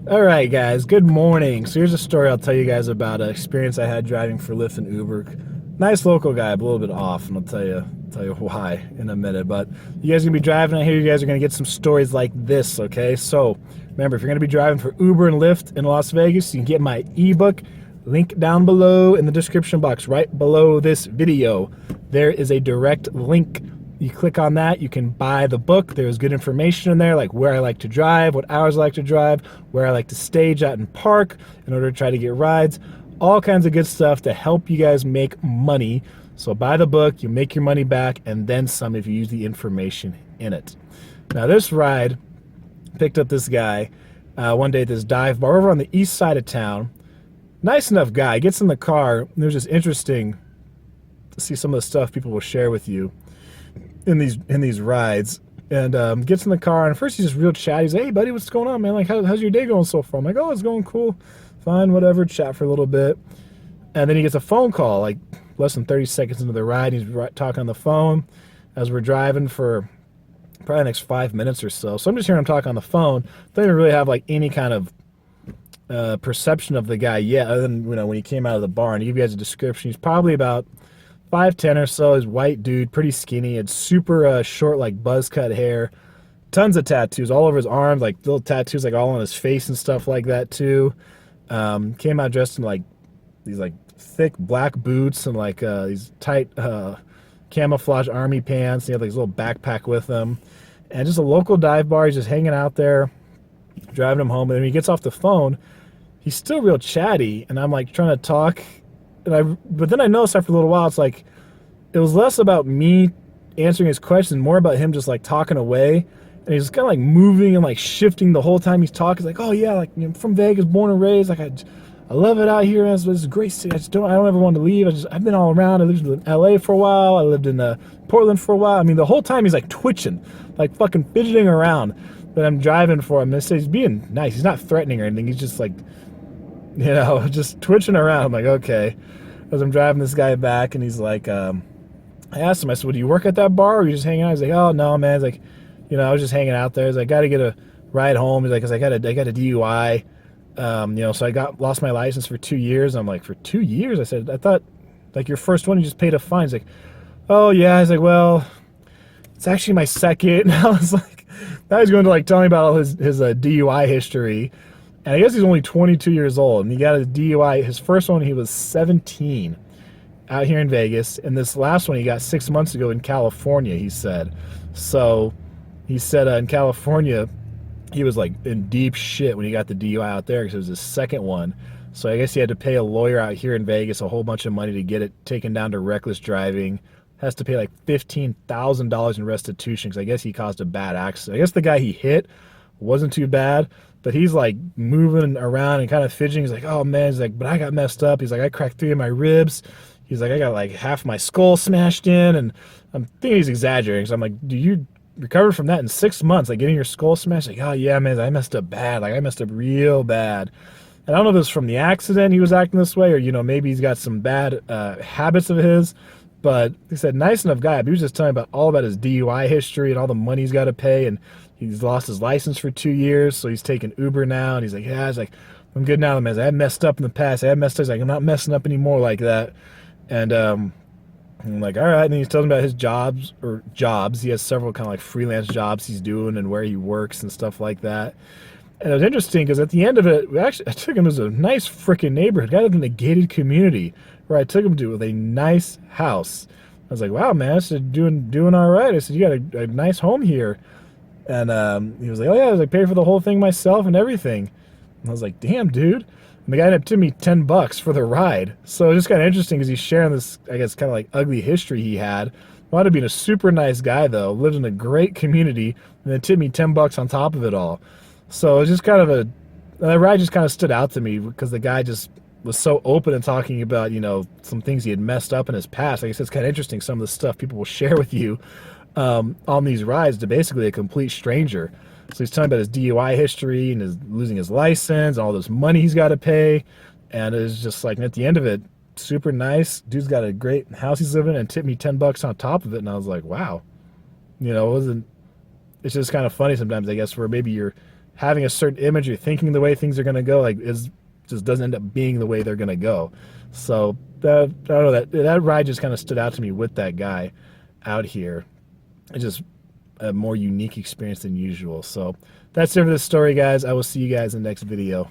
All right, guys, good morning. So here's a story I'll tell you guys about an experience I had driving for Lyft and Uber. Nice local guy, but a little bit off, and I'll tell you why in a minute. But you guys are gonna be driving. I hear you guys are gonna get some stories like this. Okay, so remember, if you're gonna be driving for Uber and Lyft in Las Vegas, you can get my ebook. Link down below in the description box, right below this video. There is a direct link. You click on that, you can buy the book. There's good information in there, like where I like to drive, what hours I like to drive, where I like to stage out and park in order to try to get rides, all kinds of good stuff to help you guys make money. So buy the book, you make your money back, and then some if you use the information in it. Now this ride picked up this guy one day at this dive bar over on the east side of town. Nice enough guy, gets in the car, and it was just interesting to see some of the stuff people will share with you in these rides, and gets in the car, and first he's just real chatty. He's like, "Hey buddy, what's going on, man? Like, how's your day going so far?" I'm like, "Oh, it's going cool, fine, whatever." Chat for a little bit, and then he gets a phone call like less than 30 seconds into the ride. He's talking on the phone as we're driving for probably the next 5 minutes or so. So I'm just hearing him talk on the phone. Don't even really have like any kind of perception of the guy yet, other than when he came out of the bar. And to give you guys a description, he's probably about 5'10" or so. He's white dude, pretty skinny, had super short, like buzz cut hair, tons of tattoos all over his arms, like little tattoos like all on his face and stuff like that too. Came out dressed in like these like thick black boots and like these tight camouflage army pants. He had like his little backpack with him, and just a local dive bar. He's just hanging out there, driving him home. And when he gets off the phone, he's still real chatty, and I'm like trying to talk. But then I noticed after a little while, it's like, it was less about me answering his question, more about him just like talking away. And he's kind of like moving and like shifting the whole time he's talking. He's like, "Oh yeah, like, I'm from Vegas, born and raised. Like I love it out here. It's a great city. I don't ever want to leave. I've been all around. I lived in LA for a while. I lived in Portland for a while." I mean, the whole time he's like twitching, like fucking fidgeting around. But I'm driving for him. And he's being nice. He's not threatening or anything. He's just like, just twitching around. I'm like, okay. As I'm driving this guy back, and he's like, I asked him, I said, "Well, do you work at that bar, or are you just hanging out?" He's like, "Oh, no, man." He's like, I was just hanging out there. He's like, "Got to get a ride home." He's like, "'Cause I got a DUI. So I lost my license for 2 years." I'm like, "For 2 years?" I said, "I thought, like, your first one, you just paid a fine." He's like, "Oh, yeah." He's like, "Well, it's actually my second." And I was like, now he's going to like tell me about all his DUI history. And I guess he's only 22 years old, and he got a DUI. His first one, he was 17 out here in Vegas, and this last one he got 6 months ago in California, he said. So he said in California, he was like in deep shit when he got the DUI out there because it was his second one. So I guess he had to pay a lawyer out here in Vegas a whole bunch of money to get it taken down to reckless driving. Has to pay like $15,000 in restitution because I guess he caused a bad accident. I guess the guy he hit wasn't too bad, but he's like moving around and kind of fidgeting. He's like, "Oh man," he's like, "but I got messed up." He's like, "I cracked 3 of my ribs." He's like, "I got like half my skull smashed in." And I'm thinking he's exaggerating. So I'm like, "Do you recover from that in 6 months? Like getting your skull smashed?" Like, "Oh yeah, man, I messed up bad. Like I messed up real bad." And I don't know if it was from the accident he was acting this way, or maybe he's got some bad habits of his. But he said, nice enough guy. But he was just telling me all about his DUI history and all the money he's got to pay, and he's lost his license for 2 years, so he's taking Uber now. And he's like, "Yeah," he's like, "I'm good now, man. I messed up in the past. I messed up." He's like, "I'm not messing up anymore like that." And I'm like, all right. And he tells me about his jobs. He has several kind of like freelance jobs he's doing and where he works and stuff like that. And it was interesting because at the end of it, I took him to a nice freaking neighborhood. Guy lived in a gated community where I took him to with a nice house. I was like, "Wow, man," I said, doing all right. I said, "You got a nice home here." And he was like, "Oh yeah," I was like, "Paid for the whole thing myself and everything." And I was like, "Damn, dude." And the guy ended up tipping me $10 for the ride. So it's just kind of interesting because he's sharing this, I guess, kind of like ugly history he had. Wound up being a super nice guy though, lived in a great community, and then tipped me $10 on top of it all. So it's just kind of that ride just kind of stood out to me because the guy just was so open and talking about, some things he had messed up in his past. Like I said, it's kind of interesting some of the stuff people will share with you on these rides to basically a complete stranger. So he's telling about his DUI history and his losing his license and all this money he's got to pay. And it's just like, at the end of it, super nice. Dude's got a great house he's living in and tipped me $10 on top of it. And I was like, wow. It's just kind of funny sometimes, I guess, where maybe you're having a certain image or thinking the way things are going to go, like, just doesn't end up being the way they're going to go. So I don't know, that ride just kind of stood out to me with that guy out here. It's just a more unique experience than usual. So that's it for this story, guys. I will see you guys in the next video.